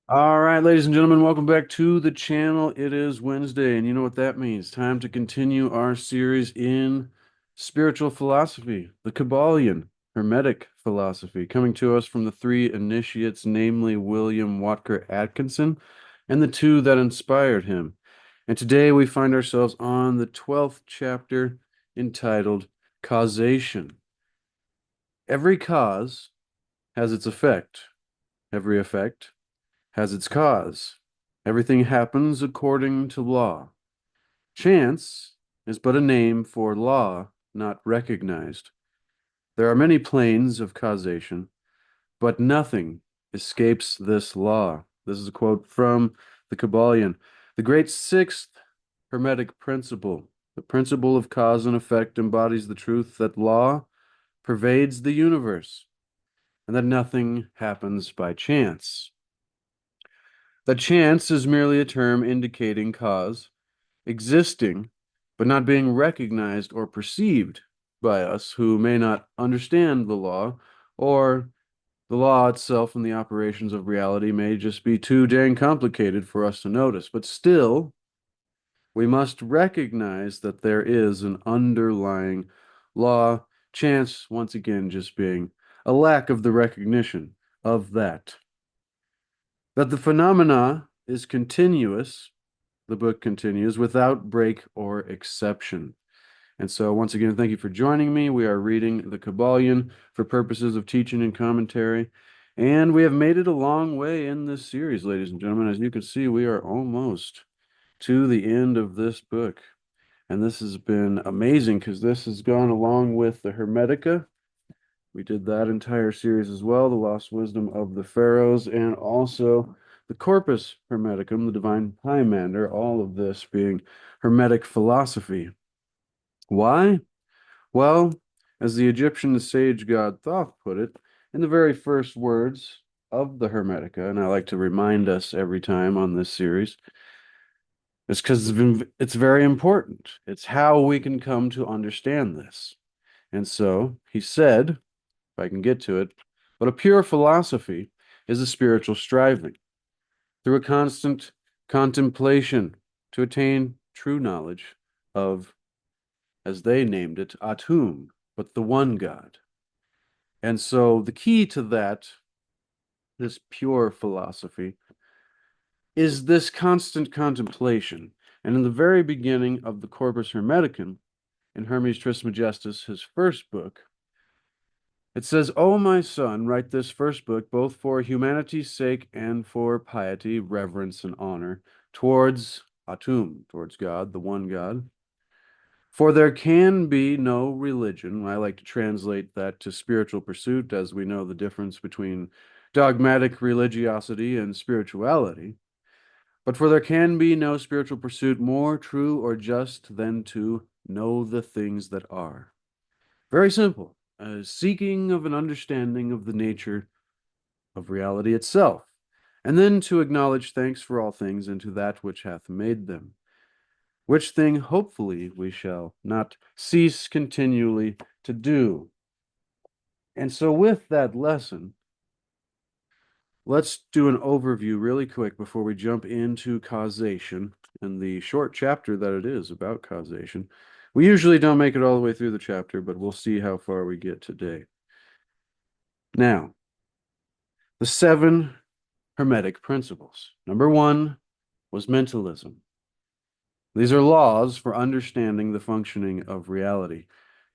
All right, ladies and gentlemen, welcome back to the channel. It is Wednesday, and you know what that means. Time to continue our series in spiritual philosophy, the Kybalion, Hermetic philosophy, coming to us from the three initiates, namely William Watker Atkinson and the two that inspired him. And today we find ourselves on the 12th chapter entitled Causation. Every cause has its effect. Every effect has its cause. Everything happens according to law. Chance is but a name for law not recognized. There are many planes of causation, but nothing escapes this law. This is a quote from the Kybalion. The great sixth Hermetic principle, the principle of cause and effect, embodies the truth that law pervades the universe and that nothing happens by chance. That chance is merely a term indicating cause, existing, but not being recognized or perceived by us who may not understand the law, or the law itself and the operations of reality may just be too dang complicated for us to notice. But still, we must recognize that there is an underlying law, chance, once again, just being a lack of the recognition of that. That the phenomena is continuous, the book continues, without break or exception. And so, once again, thank you for joining me. We are reading the Kybalion for purposes of teaching and commentary. And we have made it a long way in this series, ladies and gentlemen. As you can see, we are almost to the end of this book. And this has been amazing because this has gone along with the Hermetica. We did that entire series as well, the Lost Wisdom of the Pharaohs, and also the Corpus Hermeticum, the Divine Pymander, all of this being Hermetic philosophy. Why? Well, as the Egyptian sage god Thoth put it, in the very first words of the Hermetica, and I like to remind us every time on this series, it's because it's very important. It's how we can come to understand this. And so he said, if I can get to it, but a pure philosophy is a spiritual striving through a constant contemplation to attain true knowledge of, as they named it, Atum, but the one God. And so the key to that, this pure philosophy, is this constant contemplation. And in the very beginning of the Corpus Hermeticum, in Hermes Trismegistus, his first book, it says, O my son, write this first book both for humanity's sake and for piety, reverence, and honor towards Atum, towards God, the one God. For there can be no religion. I like to translate that to spiritual pursuit, as we know the difference between dogmatic religiosity and spirituality. But for there can be no spiritual pursuit more true or just than to know the things that are. Very simple. A seeking of an understanding of the nature of reality itself, and then to acknowledge thanks for all things and to that which hath made them, which thing hopefully we shall not cease continually to do. And so, with that lesson, let's do an overview really quick before we jump into causation and the short chapter that it is about causation. We usually don't make it all the way through the chapter, but we'll see how far we get today. Now, the seven Hermetic principles. Number one was mentalism. These are laws for understanding the functioning of reality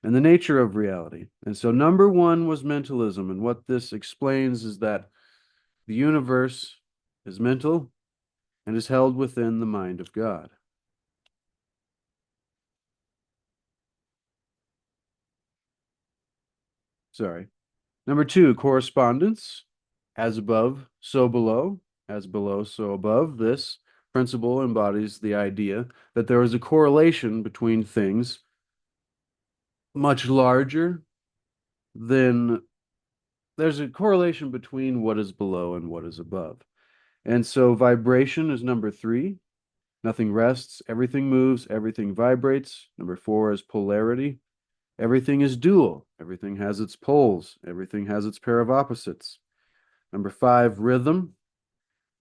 and the nature of reality. And so, number one was mentalism. And what this explains is that the universe is mental and is held within the mind of God. Sorry. Number two, correspondence. As above, so below. As below, so above. This principle embodies the idea that there is a correlation between things much larger than there's a correlation between what is below and what is above. And so vibration is number three. Nothing rests, everything moves, everything vibrates. Number four is polarity. Everything is dual. Everything has its poles. Everything has its pair of opposites. Number five, rhythm.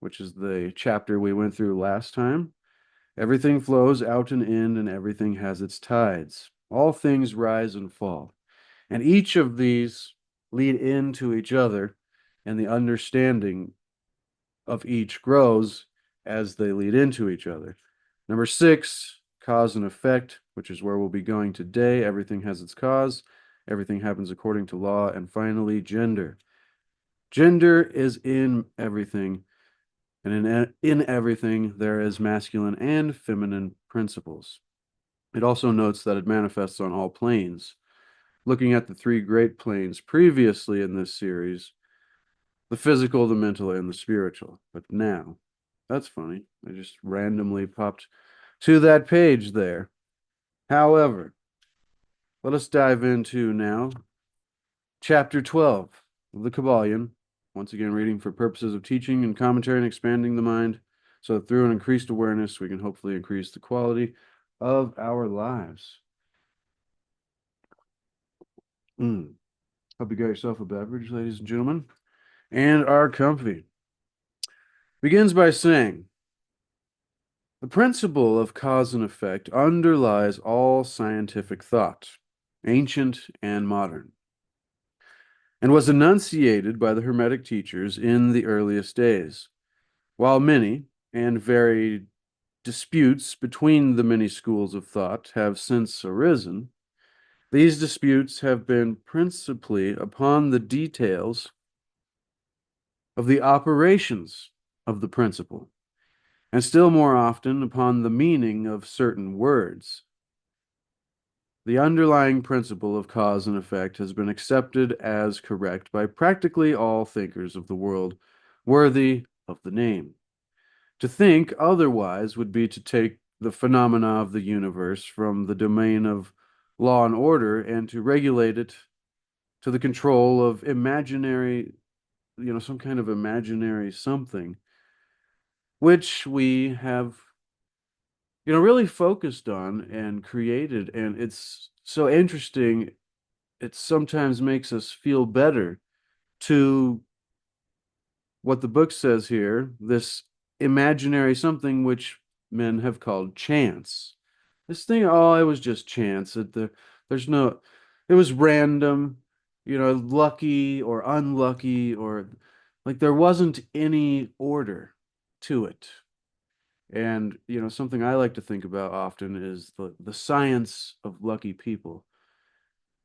which is the chapter we went through last time. Everything flows out and in, and everything has its tides. All things rise and fall. And each of these lead into each other, and the understanding of each grows as they lead into each other. Number 6, cause and effect, which is where we'll be going today. Everything has its cause. Everything happens according to law. And finally, gender. Gender is in everything, and in everything there is masculine and feminine principles. It also notes that it manifests on all planes. Looking at the 3 great planes previously in this series, the physical, the mental, and the spiritual. But now, that's funny. I just randomly popped to that page there. However, let us dive into now chapter 12 of the Kybalion. Once again, reading for purposes of teaching and commentary and expanding the mind, so that through an increased awareness, we can hopefully increase the quality of our lives. Hope you got yourself a beverage, ladies and gentlemen, and are comfy. Begins by saying, the principle of cause and effect underlies all scientific thought, ancient and modern, and was enunciated by the Hermetic teachers in the earliest days. While many and varied disputes between the many schools of thought have since arisen, these disputes have been principally upon the details of the operations of the principle, and still more often upon the meaning of certain words. The underlying principle of cause and effect has been accepted as correct by practically all thinkers of the world worthy of the name. To think otherwise would be to take the phenomena of the universe from the domain of law and order and to regulate it to the control of imaginary, some kind of imaginary something, which we have, really focused on and created. And it's so interesting. It sometimes makes us feel better to what the book says here, this imaginary something which men have called chance. This thing, oh, it was just chance. There's no, it was random, lucky or unlucky, or like there wasn't any order to it. And, something I like to think about often is the science of lucky people.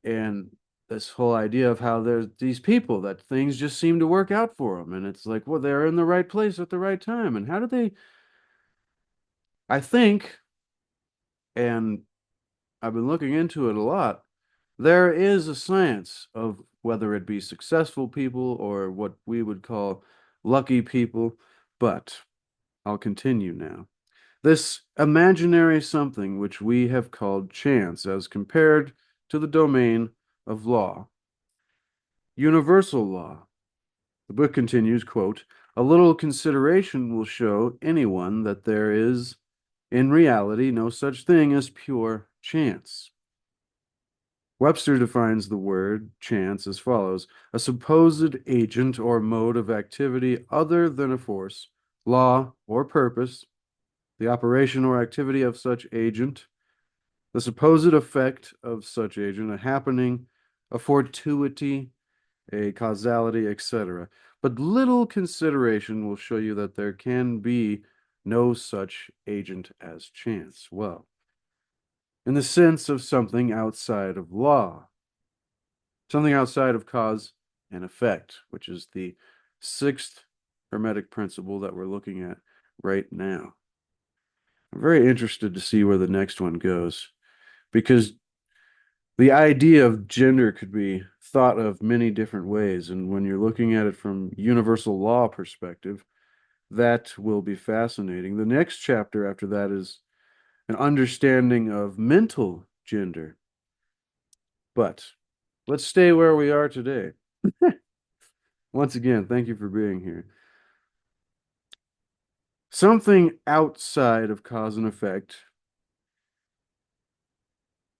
And this whole idea of how there's these people that things just seem to work out for them. And it's like, well, they're in the right place at the right time. And how do they, I think, and I've been looking into it a lot, there is a science of whether it be successful people or what we would call lucky people. But I'll continue now. This imaginary something which we have called chance as compared to the domain of law, universal law. The book continues, quote, a little consideration will show anyone that there is, in reality, no such thing as pure chance. Webster defines the word chance as follows: a supposed agent or mode of activity other than a force, law, or purpose, the operation or activity of such agent, the supposed effect of such agent, a happening, a fortuity, a causality, etc. But little consideration will show you that there can be no such agent as chance. Well, in the sense of something outside of law, something outside of cause and effect, which is the 6th Hermetic principle that we're looking at right now. I'm very interested to see where the next one goes, because the idea of gender could be thought of many different ways. And when you're looking at it from universal law perspective, that will be fascinating. The next chapter after that is an understanding of mental gender. But let's stay where we are today. Once again, thank you for being here. Something outside of cause and effect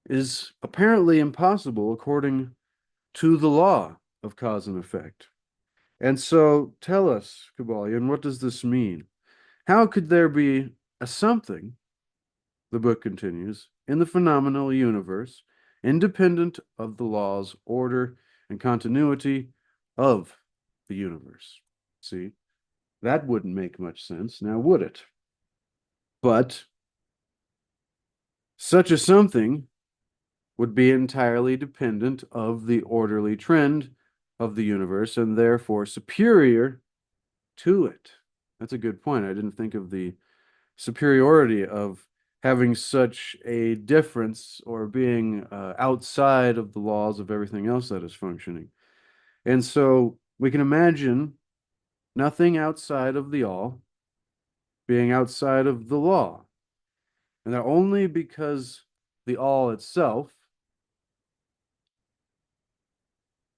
is apparently impossible according to the law of cause and effect. And so tell us, Kybalion, what does this mean? How could there be a something, the book continues, in the phenomenal universe, independent of the laws, order, and continuity of the universe? See, that wouldn't make much sense, now would it? But such a something would be entirely dependent of the orderly trend of the universe and therefore superior to it. That's a good point. I didn't think of the superiority of having such a difference or being outside of the laws of everything else that is functioning. And so we can imagine nothing outside of the all being outside of the law. And that only because the all itself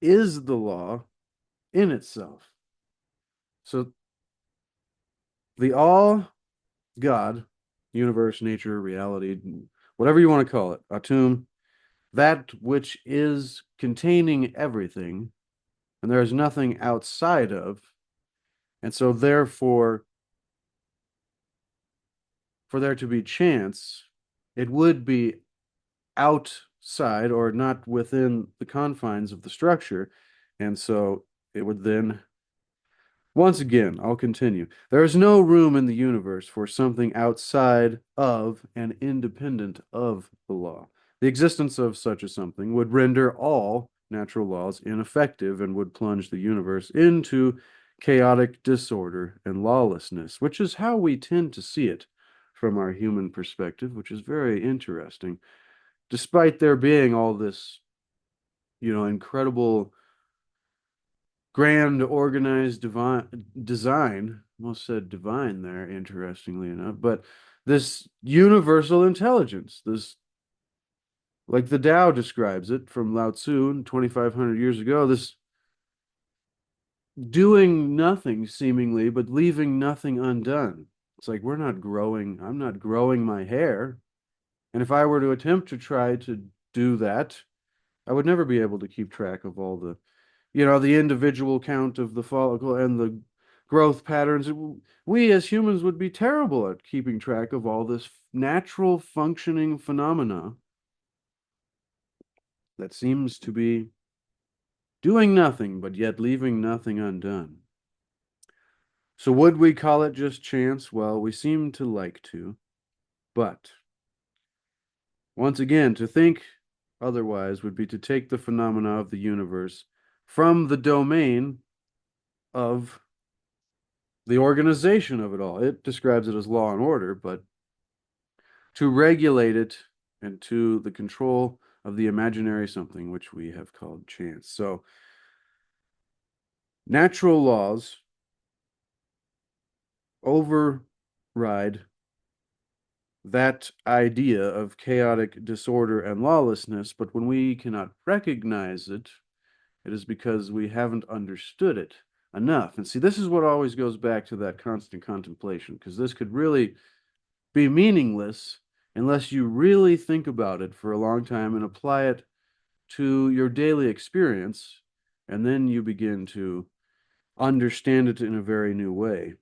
is the law in itself. So the all, God, universe, nature, reality, whatever you want to call it, Atum, that which is containing everything, and there is nothing outside of. And so, therefore, for there to be chance, it would be outside or not within the confines of the structure. And so, it would then once again, I'll continue. There is no room in the universe for something outside of and independent of the law. The existence of such a something would render all natural laws ineffective and would plunge the universe into chaotic disorder and lawlessness, which is how we tend to see it from our human perspective, which is very interesting. Despite there being all this, incredible grand organized divine design, almost said divine there, interestingly enough, but this universal intelligence, this, like the Tao describes it from Lao Tzu 2,500 years ago, this doing nothing seemingly but leaving nothing undone. It's like I'm not growing my hair, and if I were to attempt to try to do that, I would never be able to keep track of all the individual count of the follicle and the growth patterns. We as humans would be terrible at keeping track of all this natural functioning phenomena that seems to be doing nothing, but yet leaving nothing undone. So would we call it just chance? Well, we seem to like to, but once again, to think otherwise would be to take the phenomena of the universe from the domain of the organization of it all. It describes it as law and order, but to regulate it and to the control of the imaginary something which we have called chance. So, natural laws override that idea of chaotic disorder and lawlessness, but when we cannot recognize it, it is because we haven't understood it enough. And see, this is what always goes back to that constant contemplation, because this could really be meaningless unless you really think about it for a long time and apply it to your daily experience, and then you begin to understand it in a very new way.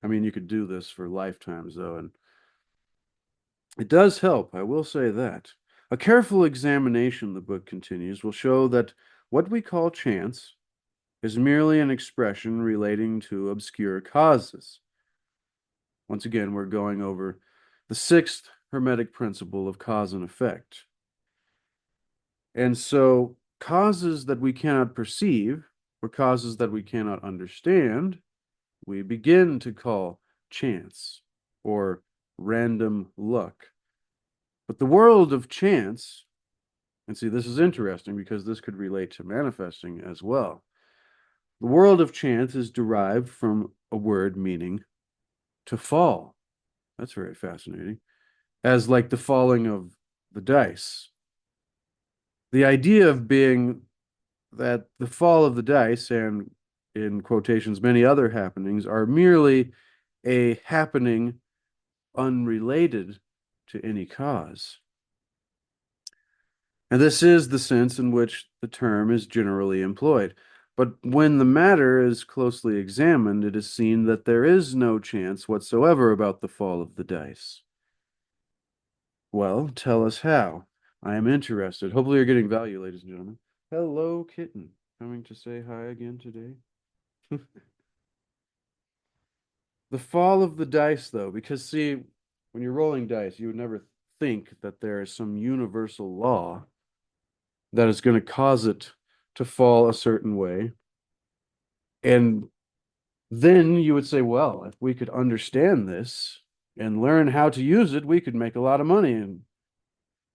I mean, you could do this for lifetimes, though, and it does help, I will say that. A careful examination, the book continues, will show that what we call chance is merely an expression relating to obscure causes. Once again, we're going over the sixth Hermetic principle of cause and effect. And so, causes that we cannot perceive, or causes that we cannot understand, we begin to call chance or random luck. But the world of chance, and see, this is interesting because this could relate to manifesting as well. The world of chance is derived from a word meaning to fall. That's very fascinating. As like the falling of the dice. The idea of being that the fall of the dice and, in quotations, many other happenings are merely a happening unrelated to any cause. And this is the sense in which the term is generally employed. But when the matter is closely examined, it is seen that there is no chance whatsoever about the fall of the dice. Well, tell us how. I am interested. Hopefully, you're getting value, ladies and gentlemen. Hello, kitten. Coming to say hi again today. The fall of the dice, though, because see, when you're rolling dice, you would never think that there is some universal law that is going to cause it to fall a certain way. And then you would say, well, if we could understand this and learn how to use it, we could make a lot of money. And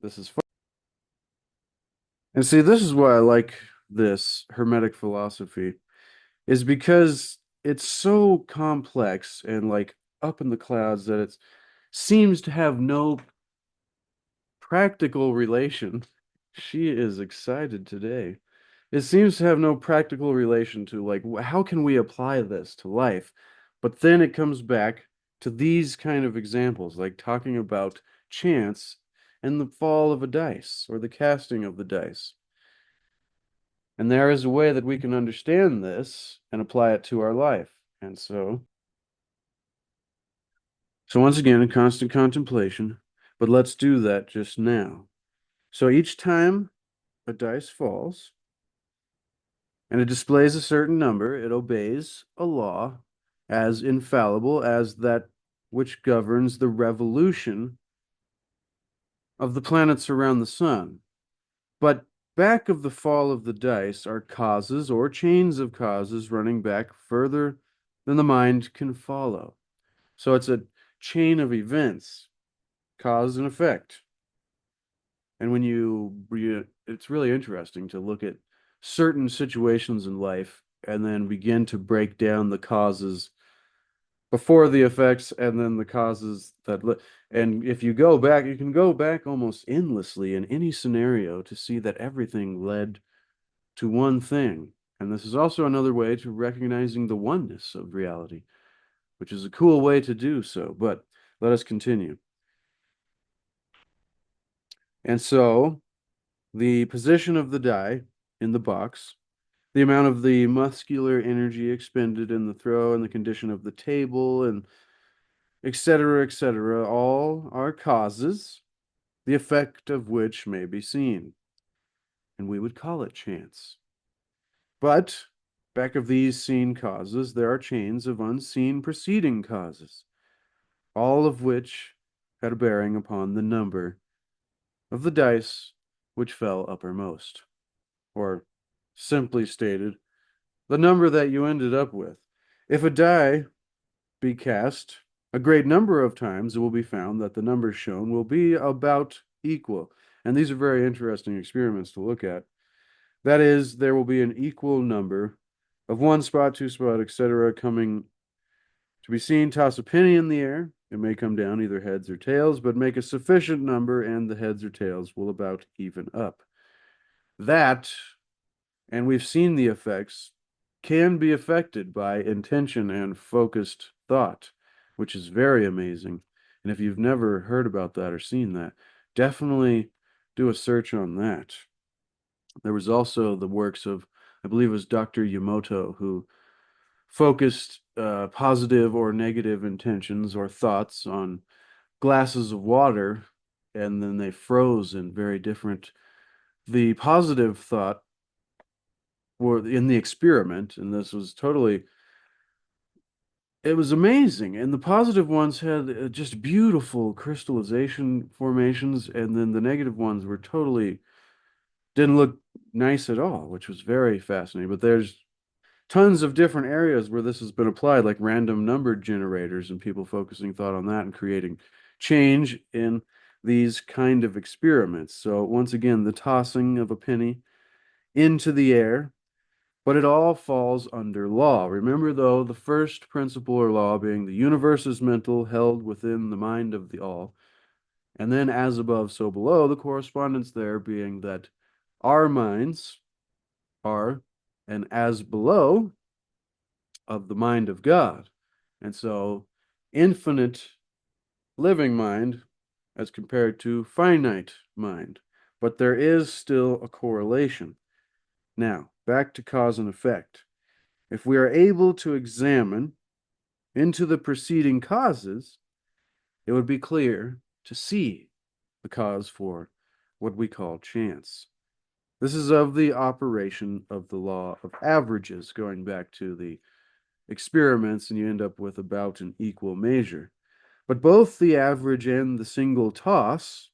this is fun. And see, this is why I like this Hermetic philosophy, is because it's so complex and like up in the clouds that it seems to have no practical relation. She is excited today. It seems to have no practical relation to like how can we apply this to life? But then it comes back to these kind of examples, like talking about chance and the fall of a dice or the casting of the dice. And there is a way that we can understand this and apply it to our life. And so once again, a constant contemplation, but let's do that just now. So each time a dice falls and it displays a certain number, it obeys a law as infallible as that which governs the revolution of the planets around the sun. But back of the fall of the dice are causes or chains of causes running back further than the mind can follow. So it's a chain of events, cause and effect. And when it's really interesting to look at certain situations in life and then begin to break down the causes before the effects and then the causes and if you go back, you can go back almost endlessly in any scenario to see that everything led to one thing. And this is also another way to recognizing the oneness of reality, which is a cool way to do so. But let us continue. And so the position of the die in the box, the amount of the muscular energy expended in the throw, and the condition of the table, and etc., all are causes, the effect of which may be seen. And we would call it chance. But back of these seen causes, there are chains of unseen preceding causes, all of which had a bearing upon the number of the dice which fell uppermost. Or, simply stated, the number that you ended up with. If a die be cast a great number of times, it will be found that the numbers shown will be about equal. And these are very interesting experiments to look at. That is, there will be an equal number of one spot, two spot, etc., coming to be seen. Toss a penny in the air. It may come down either heads or tails, but make a sufficient number, and the heads or tails will about even up. That, and we've seen the effects, can be affected by intention and focused thought, which is very amazing. And if you've never heard about that or seen that, definitely do a search on that. There was also the works of, I believe it was Dr. Yamoto, who focused positive or negative intentions or thoughts on glasses of water, and then they froze in very different. The positive thought were in the experiment, and this was totally, it was amazing. And the positive ones had just beautiful crystallization formations, and then the negative ones were totally didn't look nice at all, which was very fascinating. But there's tons of different areas where this has been applied, like random number generators and people focusing thought on that and creating change in these kind of experiments. So once again, the tossing of a penny into the air, but it all falls under law. Remember, though, the first principle or law being the universe is mental, held within the mind of the all. And then as above, so below, the correspondence there being that our minds are and as below of the mind of God. And so infinite living mind as compared to finite mind. But there is still a correlation. Now, back to cause and effect. If we are able to examine into the preceding causes, it would be clear to see the cause for what we call chance. This is of the operation of the law of averages, going back to the experiments, and you end up with about an equal measure. But both the average and the single toss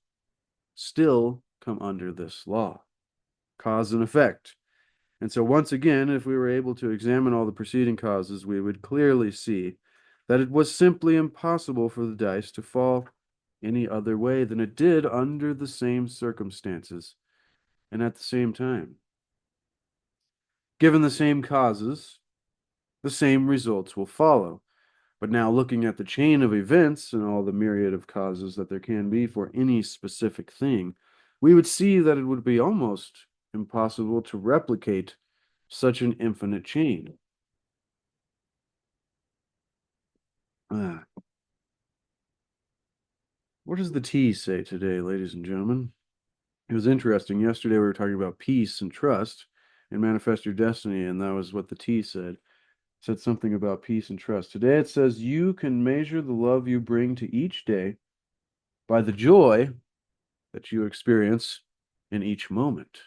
still come under this law, cause and effect. And so once again, if we were able to examine all the preceding causes, we would clearly see that it was simply impossible for the dice to fall any other way than it did under the same circumstances and at the same time. Given the same causes, the same results will follow. But now looking at the chain of events and all the myriad of causes that there can be for any specific thing, we would see that it would be almost impossible to replicate such an infinite chain. What does the T say today, ladies and gentlemen? It was interesting. Yesterday we were talking about peace and trust and manifest your destiny, and that was what the T said. It said something about peace and trust. Today it says you can measure the love you bring to each day by the joy that you experience in each moment.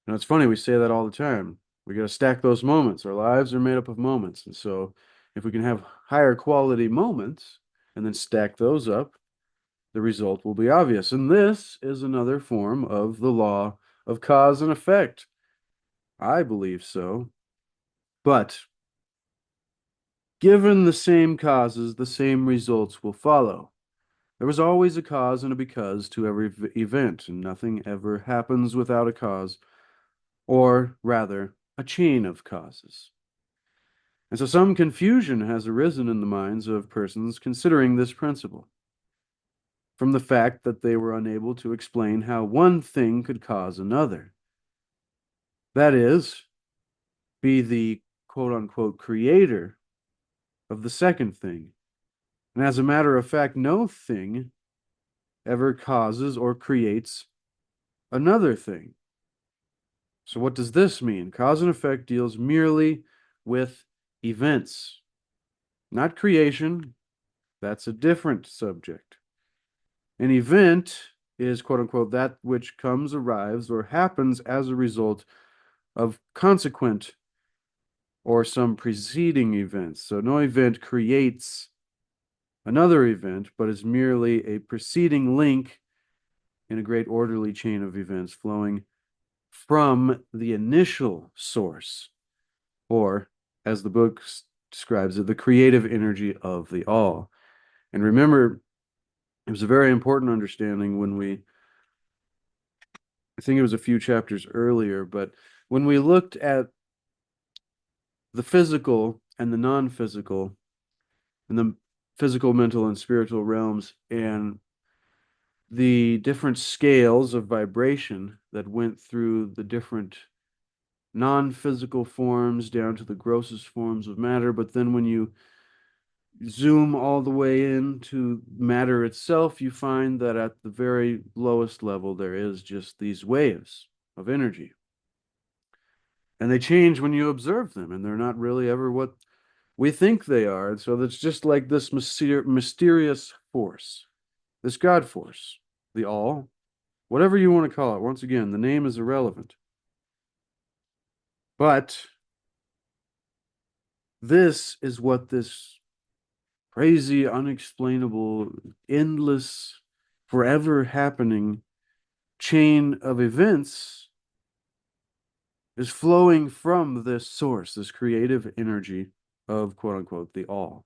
Now it's funny, we say that all the time. We got to stack those moments. Our lives are made up of moments. And so if we can have higher quality moments and then stack those up, the result will be obvious. And this is another form of the law of cause and effect. I believe so. But given the same causes, the same results will follow. There was always a cause and a because to every event, and nothing ever happens without a cause, or rather, a chain of causes. And so some confusion has arisen in the minds of persons considering this principle, from the fact that they were unable to explain how one thing could cause another. That is, be the quote unquote creator of the second thing. And as a matter of fact, no thing ever causes or creates another thing. So what does this mean? Cause and effect deals merely with events, not creation. That's a different subject. An event is, quote unquote, that which comes, arrives, or happens as a result of consequent or some preceding events. So no event creates another event, but is merely a preceding link in a great orderly chain of events flowing from the initial source, or as the book describes it, the creative energy of the all. And remember, it was a very important understanding when I think it was a few chapters earlier, but when we looked at the physical and the non-physical, and the physical, mental, and spiritual realms, and the different scales of vibration that went through the different non-physical forms down to the grossest forms of matter. But then when you zoom all the way into matter itself, you find that at the very lowest level, there is just these waves of energy. And they change when you observe them, and they're not really ever what we think they are. And so it's just like this mysterious force, this God force, the all, whatever you want to call it. Once again, the name is irrelevant. But this is what this crazy, unexplainable, endless, forever happening chain of events is flowing from this source, this creative energy of quote unquote the all.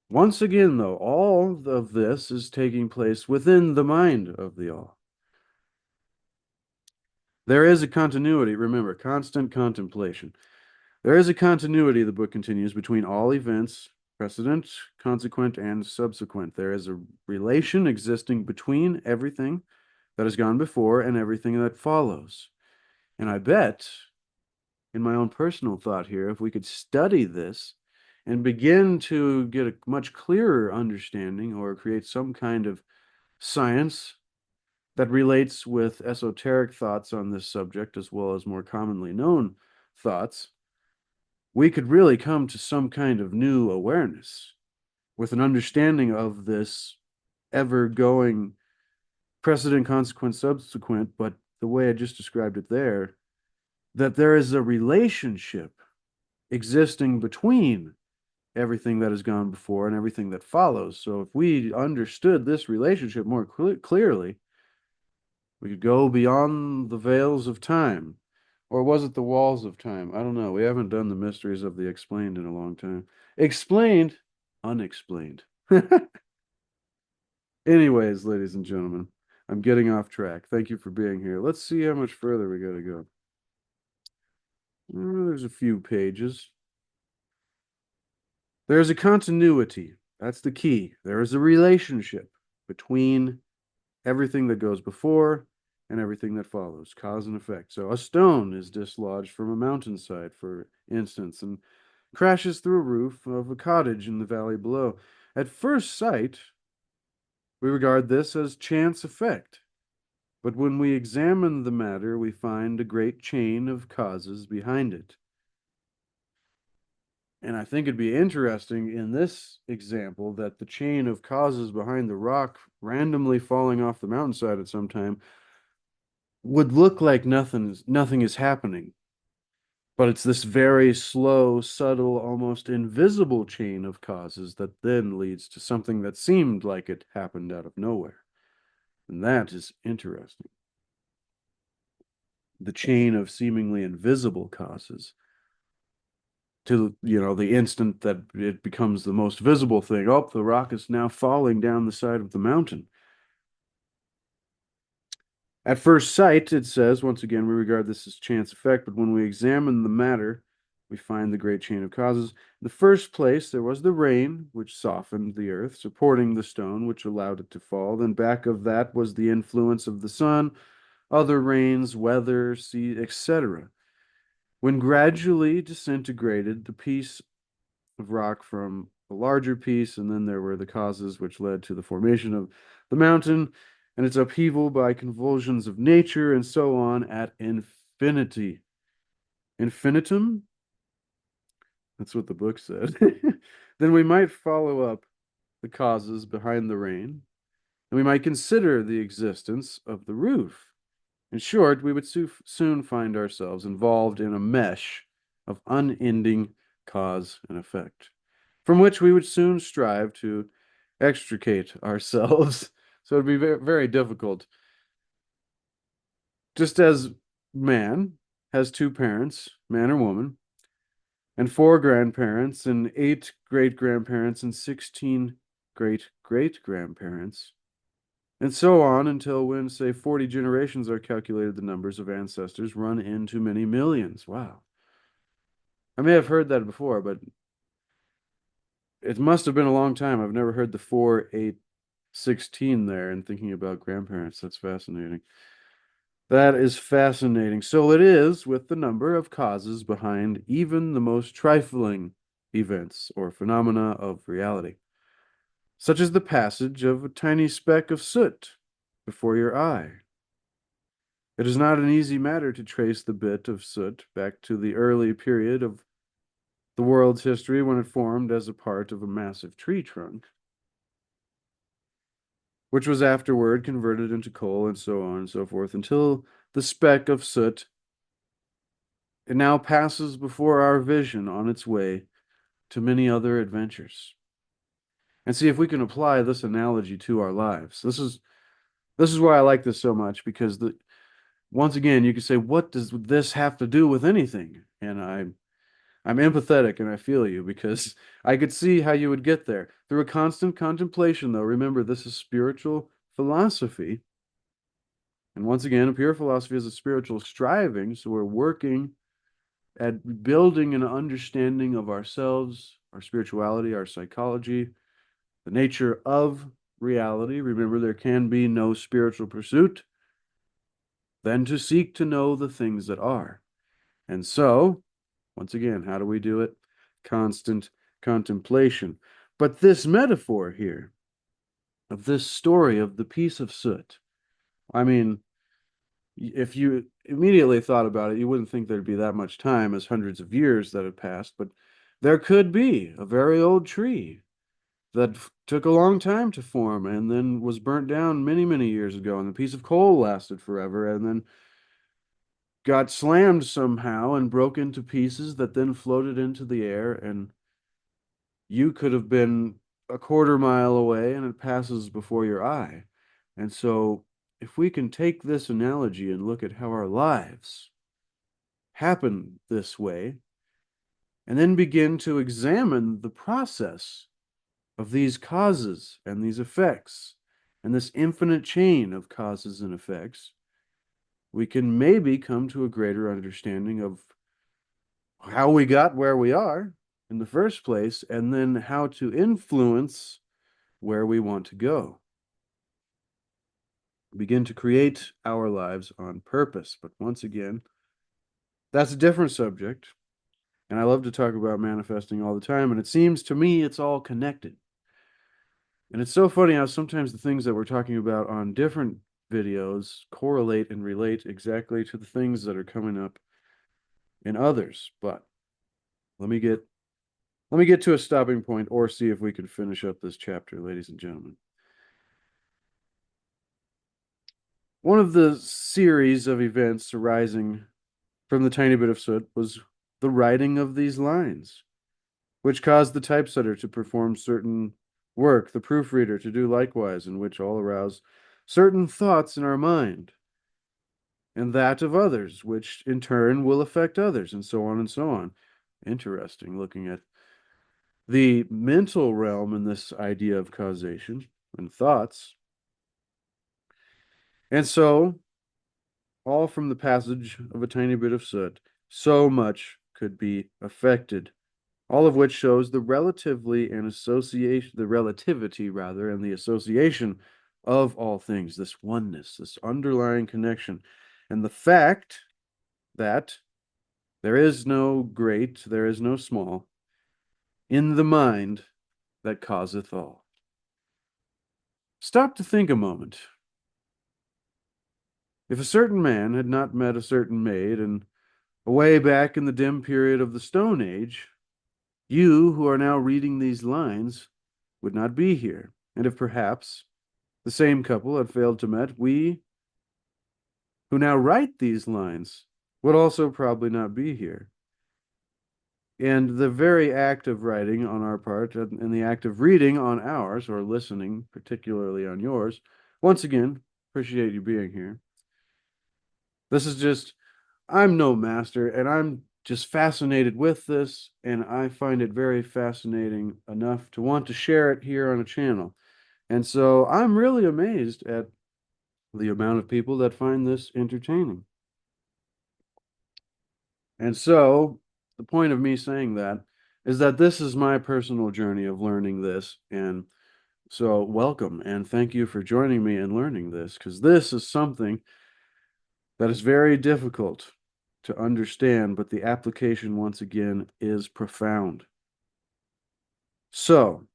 Once again, though, all of this is taking place within the mind of the all. There is a continuity, remember, constant contemplation. There is a continuity, the book continues, between all events, precedent, consequent, and subsequent. There is a relation existing between everything that has gone before and everything that follows. And I bet, in my own personal thought here, if we could study this and begin to get a much clearer understanding or create some kind of science that relates with esoteric thoughts on this subject, as well as more commonly known thoughts, we could really come to some kind of new awareness with an understanding of this ever going precedent, consequent, subsequent, but the way I just described it there, that there is a relationship existing between everything that has gone before and everything that follows. So if we understood this relationship more clearly, we could go beyond the veils of time. Or was it the walls of time? I don't know. We haven't done the mysteries of the explained in a long time. Explained, unexplained. Anyways, ladies and gentlemen, I'm getting off track. Thank you for being here. Let's see how much further we got to go. There's a few pages. There's a continuity. That's the key. There is a relationship between everything that goes before and everything that follows, cause and effect. So a stone is dislodged from a mountainside, for instance, and crashes through a roof of a cottage in the valley below. At first sight, we regard this as chance effect. But when we examine the matter, we find a great chain of causes behind it. And I think it'd be interesting in this example that the chain of causes behind the rock randomly falling off the mountainside at some time would look like nothing is happening. But it's this very slow, subtle, almost invisible chain of causes that then leads to something that seemed like it happened out of nowhere. And that is interesting. The chain of seemingly invisible causes to, the instant that it becomes the most visible thing. Oh, the rock is now falling down the side of the mountain. At first sight, it says, once again, we regard this as chance effect, but when we examine the matter, we find the great chain of causes. In the first place, there was the rain, which softened the earth, supporting the stone, which allowed it to fall. Then back of that was the influence of the sun, other rains, weather, sea, etc. When gradually disintegrated, the piece of rock from a larger piece, and then there were the causes which led to the formation of the mountain and its upheaval by convulsions of nature, and so on at infinity. Infinitum? That's what the book said. Then we might follow up the causes behind the rain, and we might consider the existence of the roof. In short, we would soon find ourselves involved in a mesh of unending cause and effect, from which we would soon strive to extricate ourselves. So it'd be very, very difficult. Just as man has two parents, man or woman, and four grandparents, and eight great grandparents, and 16 great great grandparents, and so on until when, say, 40 generations are calculated, the numbers of ancestors run into many millions. Wow. I may have heard that before, but it must have been a long time. I've never heard the 4, 8, 16 there and thinking about grandparents. That's fascinating. That is fascinating. So it is with the number of causes behind even the most trifling events or phenomena of reality, such as the passage of a tiny speck of soot before your eye. It is not an easy matter to trace the bit of soot back to the early period of the world's history when it formed as a part of a massive tree trunk, which was afterward converted into coal and so on and so forth, until the speck of soot, it now passes before our vision on its way to many other adventures. And see if we can apply this analogy to our lives. This is why I like this so much, because once again, you can say, what does this have to do with anything? And I'm empathetic and I feel you, because I could see how you would get there. Through a constant contemplation, though, remember, this is spiritual philosophy. And once again, a pure philosophy is a spiritual striving. So we're working at building an understanding of ourselves, our spirituality, our psychology, the nature of reality. Remember, there can be no spiritual pursuit than to seek to know the things that are. And so, once again, how do we do it? Constant contemplation. But this metaphor here of this story of the piece of soot I mean, if you immediately thought about it, you wouldn't think there'd be that much time as hundreds of years that have passed, but there could be a very old tree that took a long time to form and then was burnt down many, many years ago, and the piece of coal lasted forever and then got slammed somehow and broke into pieces that then floated into the air, and you could have been a quarter mile away and it passes before your eye. And so, if we can take this analogy and look at how our lives happen this way, and then begin to examine the process of these causes and these effects, and this infinite chain of causes and effects, we can maybe come to a greater understanding of how we got where we are in the first place, and then how to influence where we want to go. Begin to create our lives on purpose. But once again, that's a different subject. And I love to talk about manifesting all the time. And it seems to me it's all connected. And it's so funny how sometimes the things that we're talking about on different videos correlate and relate exactly to the things that are coming up in others. But let me get to a stopping point, or see if we can finish up this chapter, ladies and gentlemen. One of the series of events arising from the tiny bit of soot was the writing of these lines, which caused the typesetter to perform certain work, the proofreader to do likewise, and which all arouse certain thoughts in our mind, and that of others, which in turn will affect others, and so on and so on. Interesting, looking at the mental realm in this idea of causation and thoughts. And so, all from the passage of a tiny bit of soot, so much could be affected, all of which shows the relativity rather, and the association of all things, this oneness, this underlying connection, and the fact that there is no great, there is no small, in the mind that causeth all. Stop to think a moment. If a certain man had not met a certain maid, and away back in the dim period of the Stone Age, you who are now reading these lines would not be here. And if perhaps the same couple had failed to meet, we who now write these lines would also probably not be here. And the very act of writing on our part, and the act of reading on ours, or listening, particularly on yours, once again, appreciate you being here. This is just, I'm no master, and I'm just fascinated with this, and I find it very fascinating enough to want to share it here on a channel. And so I'm really amazed at the amount of people that find this entertaining. And so the point of me saying that is that this is my personal journey of learning this. And so welcome and thank you for joining me in learning this, because this is something that is very difficult to understand, but the application, once again, is profound. So,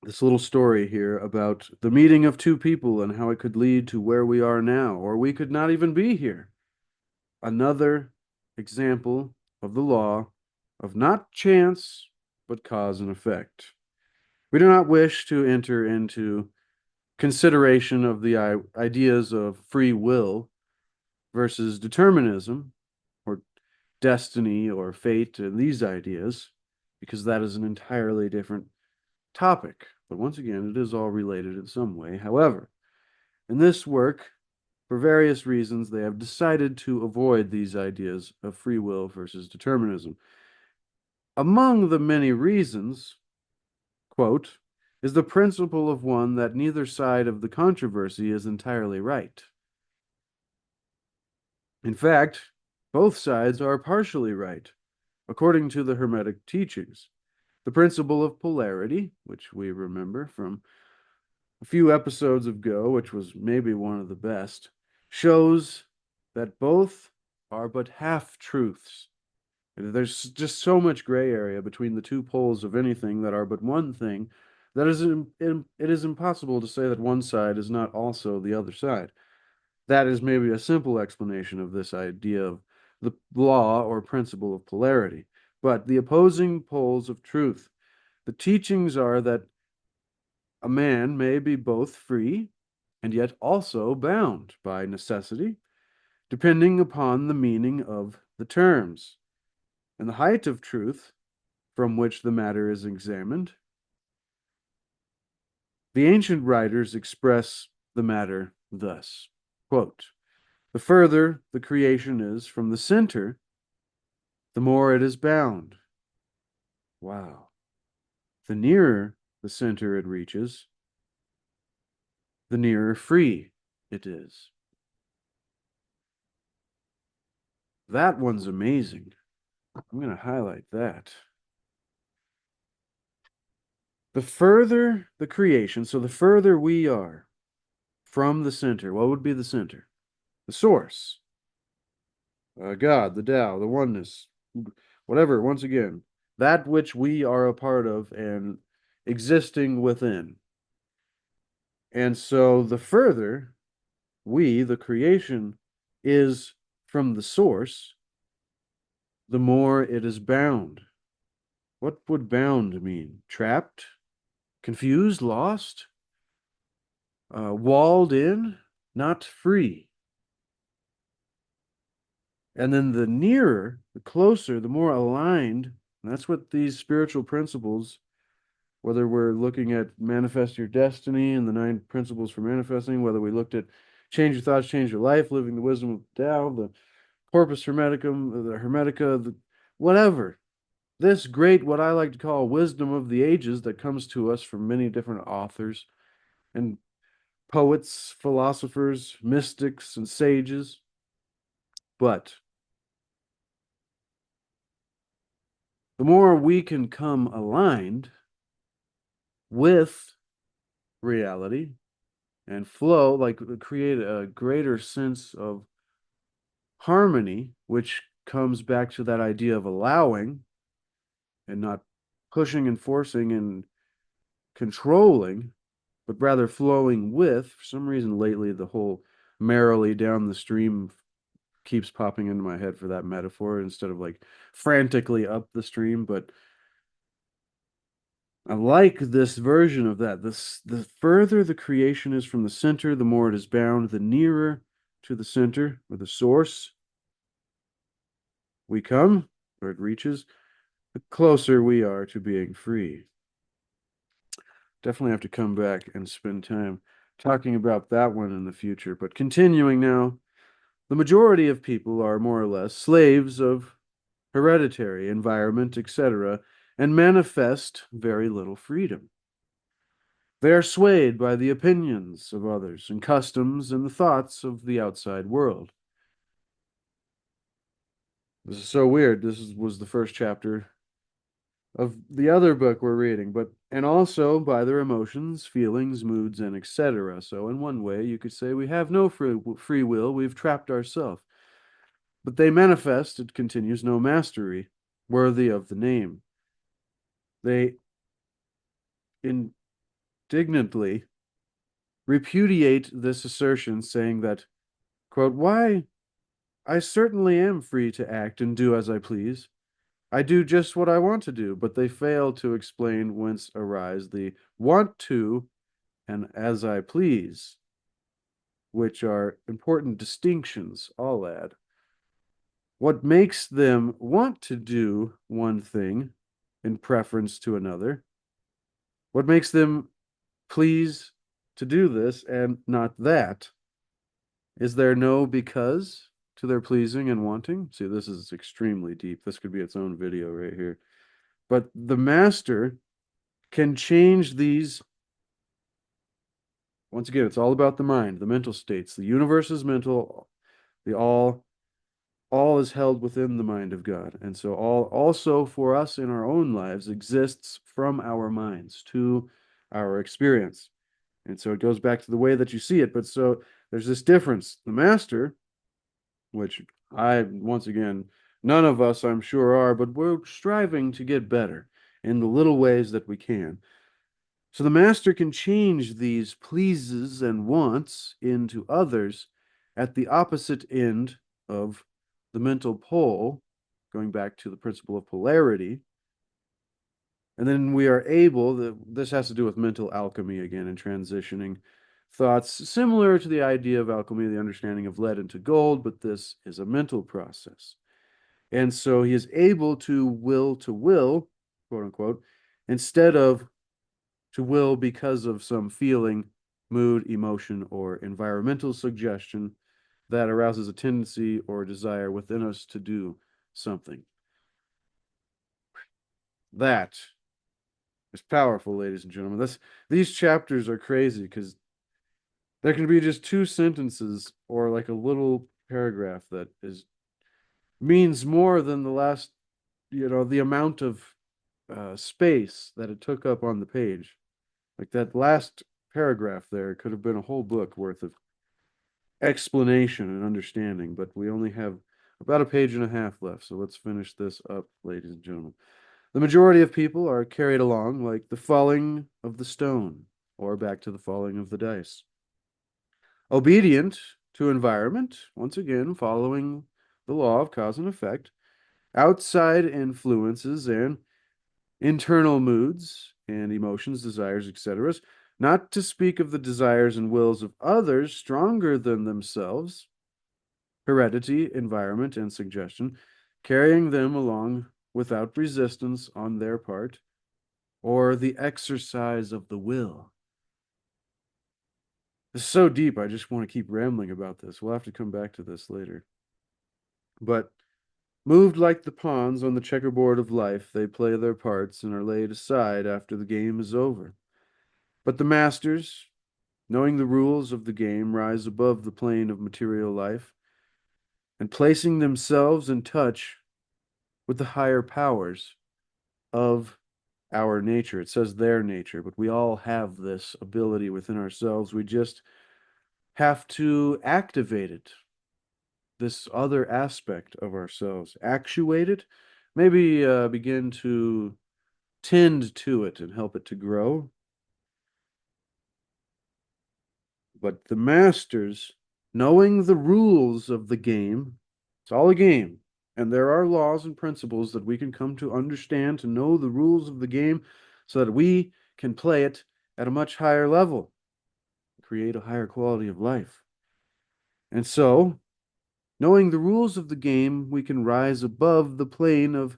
this little story here about the meeting of two people and how it could lead to where we are now, or we could not even be here. Another example of the law of not chance, but cause and effect. We do not wish to enter into consideration of the ideas of free will versus determinism, or destiny or fate, and these ideas, because that is an entirely different topic. But once again, it is all related in some way. However, in this work, for various reasons, they have decided to avoid these ideas of free will versus determinism. Among the many reasons, quote, is the principle of one that neither side of the controversy is entirely right. In fact, both sides are partially right, according to the Hermetic teachings. The principle of polarity, which we remember from a few episodes ago, which was maybe one of the best, shows that both are but half truths. There's just so much gray area between the two poles of anything that are but one thing that it is impossible to say that one side is not also the other side. That is maybe a simple explanation of this idea of the law or principle of polarity. But the opposing poles of truth, the teachings are that a man may be both free and yet also bound by necessity, depending upon the meaning of the terms. And the height of truth from which the matter is examined, the ancient writers express the matter thus, quote, the further the creation is from the center, the more it is bound. Wow. The nearer the center it reaches, the nearer free it is. That one's amazing. I'm going to highlight that. The further the creation, so the further we are from the center, what would be the center? The source, God, the Tao, the oneness, whatever, once again, that which we are a part of and existing within. And so the further we, the creation, is from the source, the more it is bound. What would bound mean? Trapped? Confused? Lost? Walled in? Not free. And then the nearer, the closer, the more aligned. And that's what these spiritual principles, whether we're looking at manifest your destiny and the 9 principles for manifesting, whether we looked at change your thoughts, change your life, living the wisdom of Tao, the Corpus Hermeticum, the Hermetica, the whatever. This great, what I like to call wisdom of the ages that comes to us from many different authors and poets, philosophers, mystics, and sages. But the more we can come aligned with reality and flow, like create a greater sense of harmony, which comes back to that idea of allowing and not pushing and forcing and controlling, but rather flowing with. For some reason lately, the whole merrily down the stream keeps popping into my head for that metaphor instead of like frantically up the stream. But I like this version of that. The further the creation is from the center, the more it is bound, the nearer to the center or the source we come, or it reaches, the closer we are to being free. Definitely have to come back and spend time talking about that one in the future. But continuing now, the majority of people are more or less slaves of hereditary, environment, etc., and manifest very little freedom. They are swayed by the opinions of others and customs and the thoughts of the outside world. This is so weird. Was the first chapter of the other book we're reading, but and also by their emotions, feelings, moods, and etc. So in one way, you could say we have no free will, we've trapped ourselves. But they manifest, it continues, no mastery worthy of the name. They indignantly repudiate this assertion, saying that, quote, why, I certainly am free to act and do as I please. I do just what I want to do, but they fail to explain whence arise the want to and as I please, which are important distinctions, I'll add. What makes them want to do one thing in preference to another? What makes them please to do this and not that? Is there no because to their pleasing and wanting? See, this is extremely deep. This could be its own video right here. But the master can change these. Once again, it's all about the mind, the mental states. The universe is mental. The all is held within the mind of God. And so all also for us in our own lives exists from our minds to our experience. And so it goes back to the way that you see it. But so there's this difference. The master, which once again, none of us, I'm sure, are, but we're striving to get better in the little ways that we can. So the master can change these pleases and wants into others at the opposite end of the mental pole, going back to the principle of polarity. And then we are able, this has to do with mental alchemy again and transitioning thoughts similar to the idea of alchemy, the understanding of lead into gold, but this is a mental process. And so he is able to will, quote unquote, instead of to will because of some feeling, mood, emotion, or environmental suggestion that arouses a tendency or desire within us to do something. That is powerful, ladies and gentlemen. These chapters are crazy because there can be just two sentences or like a little paragraph that is means more than the last, the amount of space that it took up on the page. Like that last paragraph there could have been a whole book worth of explanation and understanding, but we only have about a page and a half left. So let's finish this up, ladies and gentlemen. The majority of people are carried along like the falling of the stone, or back to the falling of the dice. Obedient to environment, once again, following the law of cause and effect, outside influences and internal moods and emotions, desires, etc., not to speak of the desires and wills of others stronger than themselves, heredity, environment, and suggestion, carrying them along without resistance on their part, or the exercise of the will. It's so deep, I just want to keep rambling about this. We'll have to come back to this later. But moved like the pawns on the checkerboard of life, they play their parts and are laid aside after the game is over. But the masters, knowing the rules of the game, rise above the plane of material life and placing themselves in touch with the higher powers of our nature. It says their nature, but we all have this ability within ourselves. We just have to activate it, this other aspect of ourselves, actuate it, maybe begin to tend to it and help it to grow. But the masters, knowing the rules of the game, it's all a game, and there are laws and principles that we can come to understand, to know the rules of the game so that we can play it at a much higher level, create a higher quality of life. And so, knowing the rules of the game, we can rise above the plane of,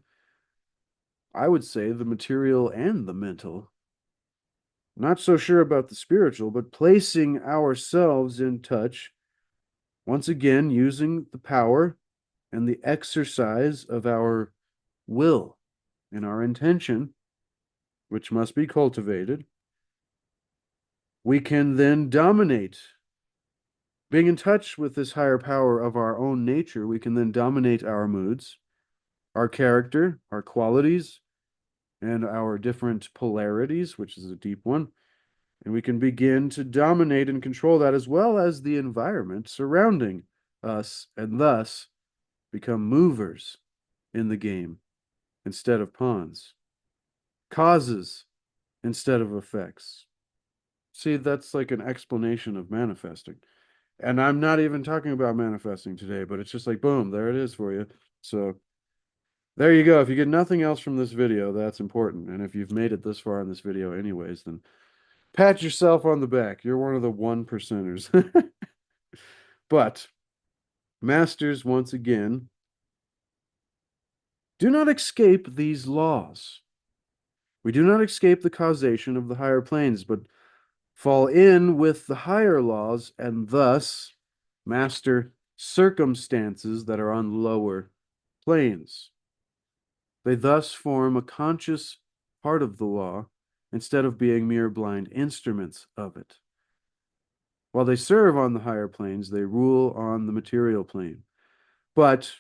I would say, the material and the mental. Not so sure about the spiritual, but placing ourselves in touch, once again, using the power and the exercise of our will and our intention, which must be cultivated, we can then dominate. Being in touch with this higher power of our own nature, we can then dominate our moods, our character, our qualities, and our different polarities, which is a deep one. And we can begin to dominate and control that as well as the environment surrounding us, and thus become movers in the game instead of pawns, causes instead of effects. See, that's like an explanation of manifesting. And I'm not even talking about manifesting today, but it's just like, boom, there it is for you. So there you go. If you get nothing else from this video, that's important. And if you've made it this far in this video anyways, then pat yourself on the back. You're one of the 1%ers. But, masters, once again, do not escape these laws. We do not escape the causation of the higher planes, but fall in with the higher laws and thus master circumstances that are on lower planes. They thus form a conscious part of the law instead of being mere blind instruments of it. While they serve on the higher planes, they rule on the material plane. But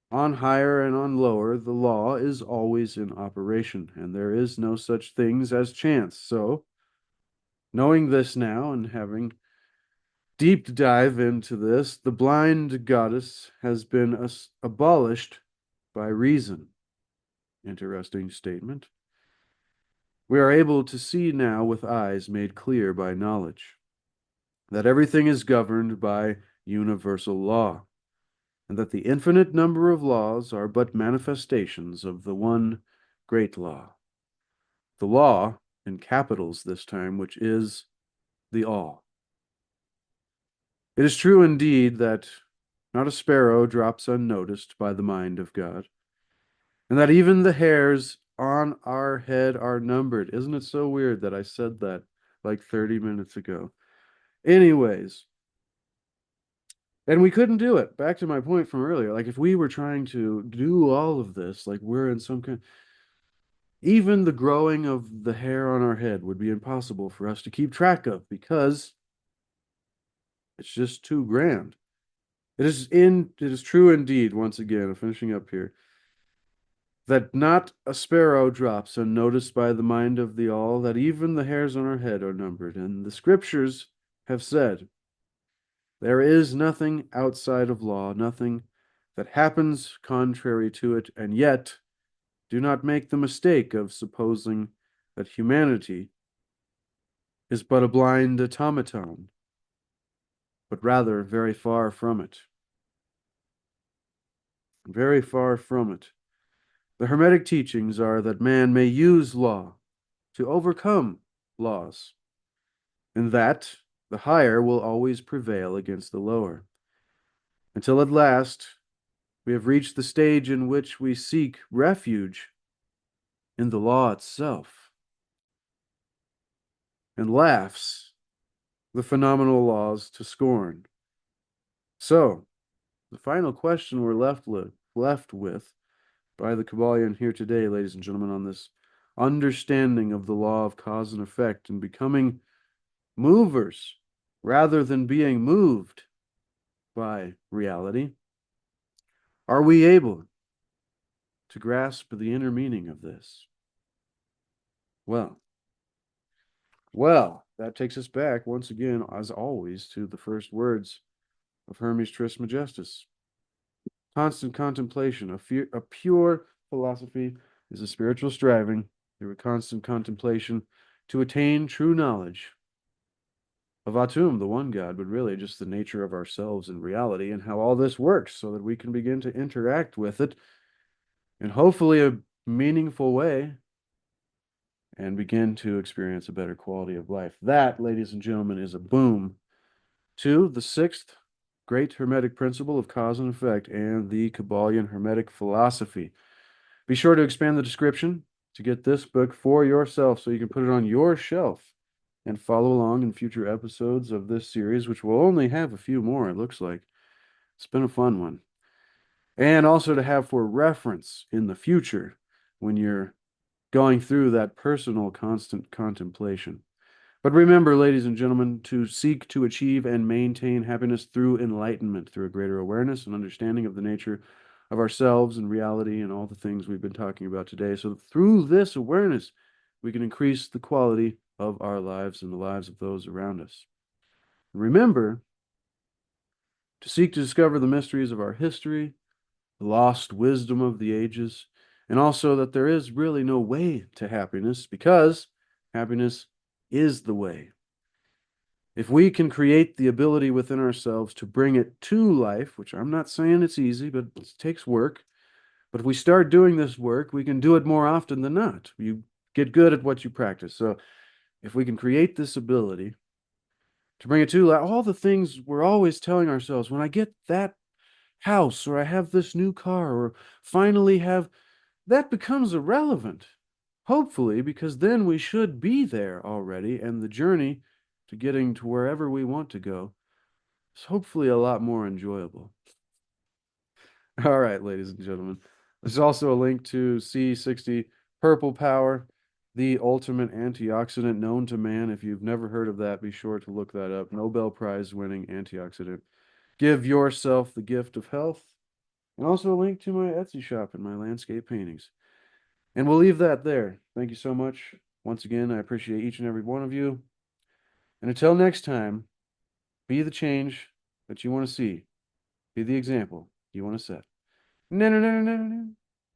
on higher and on lower, the law is always in operation, and there is no such things as chance. So, knowing this now and having deep dive into this, the blind goddess has been abolished by reason. Interesting statement. We are able to see now with eyes made clear by knowledge that everything is governed by universal law, and that the infinite number of laws are but manifestations of the one great law. The law, in capitals this time, which is the all. It is true indeed that not a sparrow drops unnoticed by the mind of God, and that even the hairs on our head are numbered. Isn't it so weird that I said that like 30 minutes ago? Anyways, and we couldn't do it. Back to my point from earlier. Like, if we were trying to do all of this, like we're in some kind, even the growing of the hair on our head would be impossible for us to keep track of because it's just too grand. It is true indeed, once again, I'm finishing up here, that not a sparrow drops unnoticed by the mind of the all, that even the hairs on our head are numbered. And the scriptures have said, there is nothing outside of law, nothing that happens contrary to it, and yet do not make the mistake of supposing that humanity is but a blind automaton, but rather very far from it. Very far from it. The Hermetic teachings are that man may use law to overcome laws, and that the higher will always prevail against the lower, until at last we have reached the stage in which we seek refuge in the law itself and laughs the phenomenal laws to scorn. So, the final question we're left with by the Kybalion here today, ladies and gentlemen, on this understanding of the law of cause and effect and becoming movers rather than being moved by reality. Are we able to grasp the inner meaning of this? Well, that takes us back once again, as always, to the first words of Hermes Trismegistus. Constant contemplation, a pure philosophy is a spiritual striving through a constant contemplation to attain true knowledge of Atum, the one God, but really just the nature of ourselves in reality and how all this works so that we can begin to interact with it in hopefully a meaningful way and begin to experience a better quality of life. That, ladies and gentlemen, is a boom to the sixth great Hermetic principle of cause and effect and the Kybalion Hermetic philosophy. Be sure to expand the description to get this book for yourself so you can put it on your shelf and follow along in future episodes of this series, which will only have a few more, it looks like. It's been a fun one. And also to have for reference in the future when you're going through that personal constant contemplation. But remember, ladies and gentlemen, to seek to achieve and maintain happiness through enlightenment, through a greater awareness and understanding of the nature of ourselves and reality and all the things we've been talking about today. So through this awareness, we can increase the quality of our lives and the lives of those around us. Remember to seek to discover the mysteries of our history, the lost wisdom of the ages, and also that there is really no way to happiness because happiness is the way. If we can create the ability within ourselves to bring it to life, which I'm not saying it's easy, but it takes work. But if we start doing this work, we can do it more often than not. You get good at what you practice. So if we can create this ability to bring it to life, all the things we're always telling ourselves, when I get that house or I have this new car or finally have, that becomes irrelevant. Hopefully, because then we should be there already, and the journey to getting to wherever we want to go is hopefully a lot more enjoyable. All right, ladies and gentlemen. There's also a link to C60 Purple Power, the ultimate antioxidant known to man. If you've never heard of that, be sure to look that up. Nobel Prize winning antioxidant. Give yourself the gift of health. And also a link to my Etsy shop and my landscape paintings. And we'll leave that there. Thank you so much. Once again, I appreciate each and every one of you. And until next time, be the change that you want to see. Be the example you want to set. No, no, no, no, no, no.